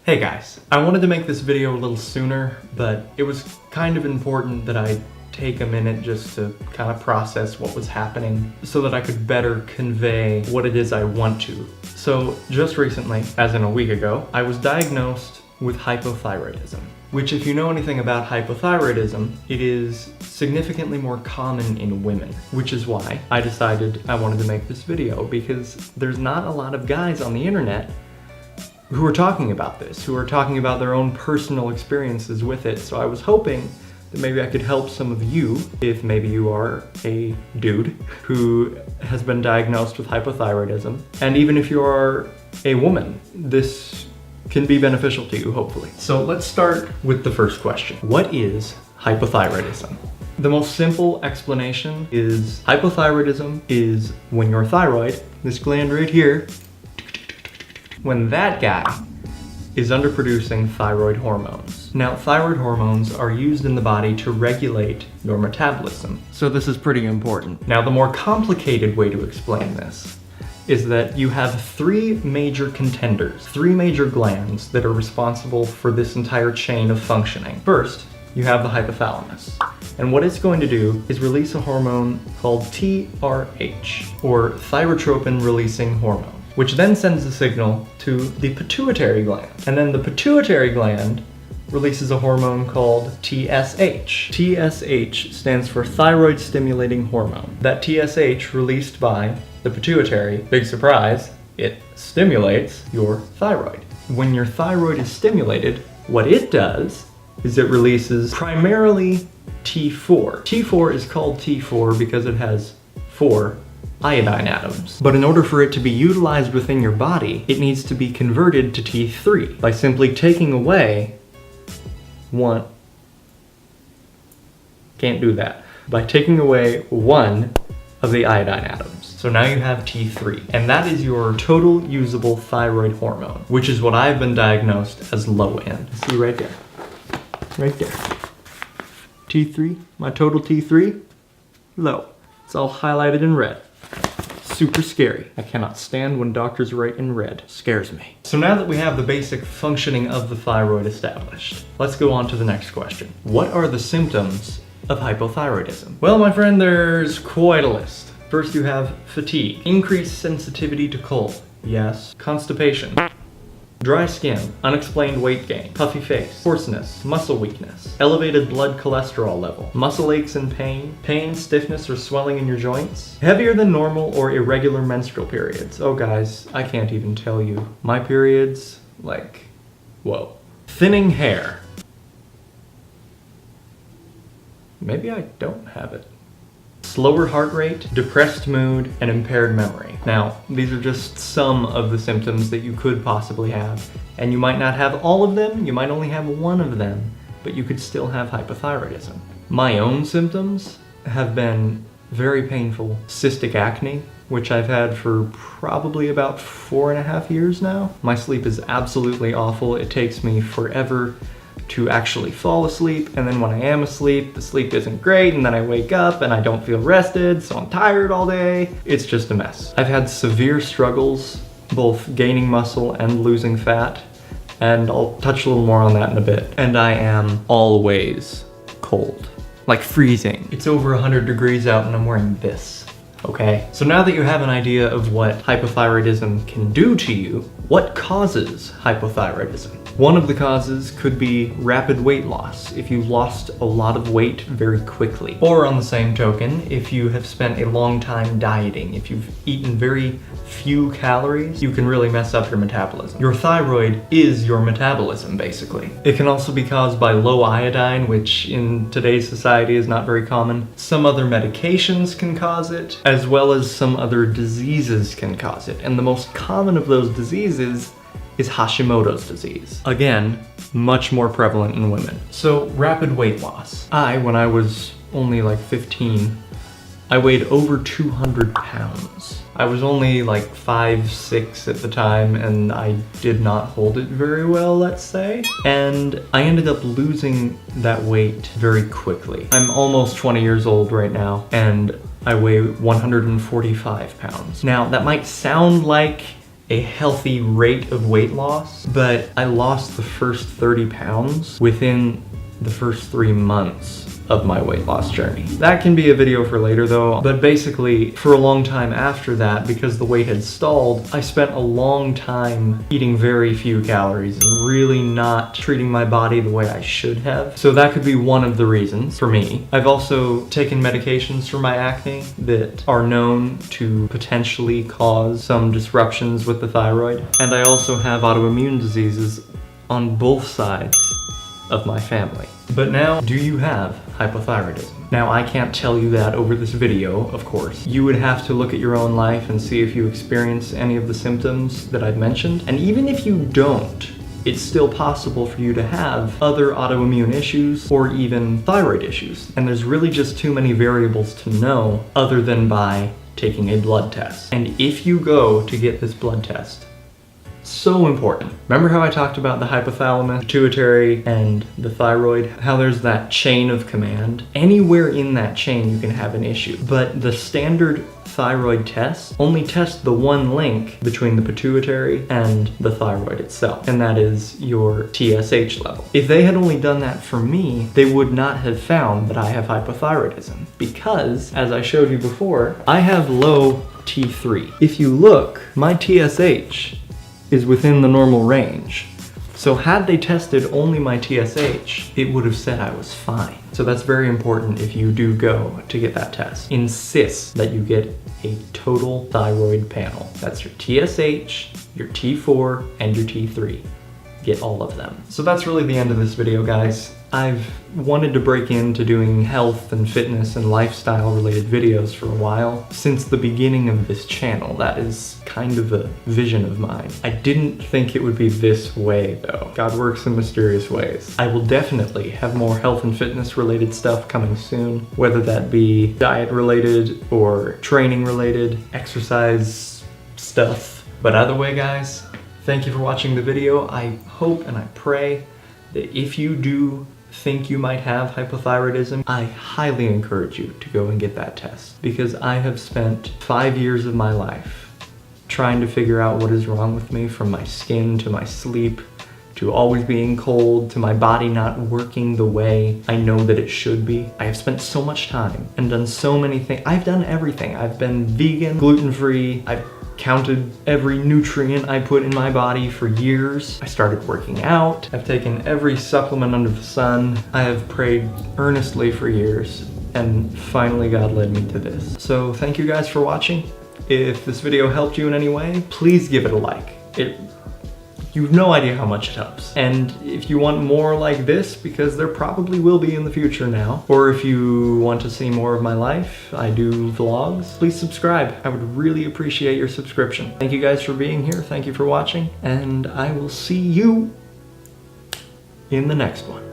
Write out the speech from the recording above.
Hey guys, I wanted to make this video a little sooner, but it was kind of important that I take a minute just to kind of process what was happening so that I could better convey what it is I want to. So just recently, as in a week ago, I was diagnosed with hypothyroidism, which if you know anything about hypothyroidism, it is significantly more common in women, which is why I decided I wanted to make this video, because there's not a lot of guys on the internet who are talking about this, who are talking about their own personal experiences with it. So I was hoping that maybe I could help some of you, if maybe you are a dude who has been diagnosed with hypothyroidism. And even if you are a woman, this can be beneficial to you, hopefully. So let's start with the first question. What is hypothyroidism? The most simple explanation is hypothyroidism is when your thyroid, this gland right here, when that guy is underproducing thyroid hormones. Now, thyroid hormones are used in the body to regulate your metabolism, so this is pretty important. Now, the more complicated way to explain this is that you have three major contenders, three major glands that are responsible for this entire chain of functioning. First, you have the hypothalamus, and what it's going to do is release a hormone called TRH, or thyrotropin releasing hormone, which then sends a signal to the pituitary gland. And then the pituitary gland releases a hormone called TSH. TSH stands for thyroid stimulating hormone. That TSH released by the pituitary, big surprise, it stimulates your thyroid. When your thyroid is stimulated, what it does is it releases primarily T4. T4 is called T4 because it has 4 iodine atoms. But in order for it to be utilized within your body, it needs to be converted to T3 by simply taking away one. Can't do that. By taking away one of the iodine atoms. So now you have T3, and that is your total usable thyroid hormone, which is what I've been diagnosed as low in. See right there. Right there. T3, my total T3, low. It's all highlighted in red. Super scary. I cannot stand when doctors write in red. Scares me. So now that we have the basic functioning of the thyroid established, let's go on to the next question. What are the symptoms of hypothyroidism? Well, my friend, there's quite a list. First, you have fatigue, increased sensitivity to cold, yes, constipation, dry skin, unexplained weight gain, puffy face, hoarseness, muscle weakness, elevated blood cholesterol level, muscle aches and pain, stiffness or swelling in your joints, heavier than normal or irregular menstrual periods. Oh guys, I can't even tell you. My periods, like, whoa. Thinning hair. Maybe I don't have it. Slower heart rate, depressed mood, and impaired memory. Now, these are just some of the symptoms that you could possibly have, and you might not have all of them, you might only have one of them, but you could still have hypothyroidism. My own symptoms have been very painful cystic acne, which I've had for probably about 4.5 years now. My sleep is absolutely awful. It takes me forever to actually fall asleep, and then when I am asleep, the sleep isn't great, and then I wake up and I don't feel rested, so I'm tired all day. It's just a mess. I've had severe struggles, both gaining muscle and losing fat, and I'll touch a little more on that in a bit. And I am always cold, like freezing. It's over 100 degrees out and I'm wearing this, okay? So now that you have an idea of what hypothyroidism can do to you, what causes hypothyroidism? One of the causes could be rapid weight loss, if you lost a lot of weight very quickly. Or on the same token, if you have spent a long time dieting, if you've eaten very few calories, you can really mess up your metabolism. Your thyroid is your metabolism, basically. It can also be caused by low iodine, which in today's society is not very common. Some other medications can cause it, as well as some other diseases can cause it. And the most common of those diseases is Hashimoto's disease. Again, much more prevalent in women. So, rapid weight loss. When I was only like 15, I weighed over 200 pounds. I was only like 5'6" at the time, and I did not hold it very well, let's say. And I ended up losing that weight very quickly. I'm almost 20 years old right now, and I weigh 145 pounds. Now, that might sound like a healthy rate of weight loss, but I lost the first 30 pounds within the first 3 months of my weight loss journey. That can be a video for later though, but basically for a long time after that, because the weight had stalled, I spent a long time eating very few calories and really not treating my body the way I should have. So that could be one of the reasons for me. I've also taken medications for my acne that are known to potentially cause some disruptions with the thyroid. And I also have autoimmune diseases on both sides of my family. But now, do you have hypothyroidism? Now, I can't tell you that over this video, of course. You would have to look at your own life and see if you experience any of the symptoms that I've mentioned. And even if you don't, it's still possible for you to have other autoimmune issues or even thyroid issues. And there's really just too many variables to know other than by taking a blood test. And if you go to get this blood test, so important. Remember how I talked about the hypothalamus, pituitary, and the thyroid? How there's that chain of command? Anywhere in that chain you can have an issue. But the standard thyroid tests only test the one link between the pituitary and the thyroid itself, and that is your TSH level. If they had only done that for me, they would not have found that I have hypothyroidism, because, as I showed you before, I have low T3. If you look, my TSH is within the normal range. So had they tested only my TSH, it would have said I was fine. So that's very important if you do go to get that test. Insist that you get a total thyroid panel. That's your TSH, your T4, and your T3. Get all of them. So that's really the end of this video, guys. I've wanted to break into doing health and fitness and lifestyle related videos for a while. Since the beginning of this channel, that is kind of a vision of mine. I didn't think it would be this way though. God works in mysterious ways. I will definitely have more health and fitness related stuff coming soon, whether that be diet related or training related, exercise stuff. But either way, guys, thank you for watching the video. I hope and I pray that if you do think you might have hypothyroidism, I highly encourage you to go and get that test, because I have spent 5 years of my life trying to figure out what is wrong with me, from my skin to my sleep to always being cold to my body not working the way I know that it should be. I have spent so much time and done so many things. I've done everything. I've been vegan, gluten-free. I've counted every nutrient I put in my body for years. I started working out. I've taken every supplement under the sun. I have prayed earnestly for years, and finally God led me to this. So thank you guys for watching. If this video helped you in any way, please give it a like. You have no idea how much it helps. And if you want more like this, because there probably will be in the future now, or if you want to see more of my life, I do vlogs, please subscribe. I would really appreciate your subscription. Thank you guys for being here. Thank you for watching, and I will see you in the next one.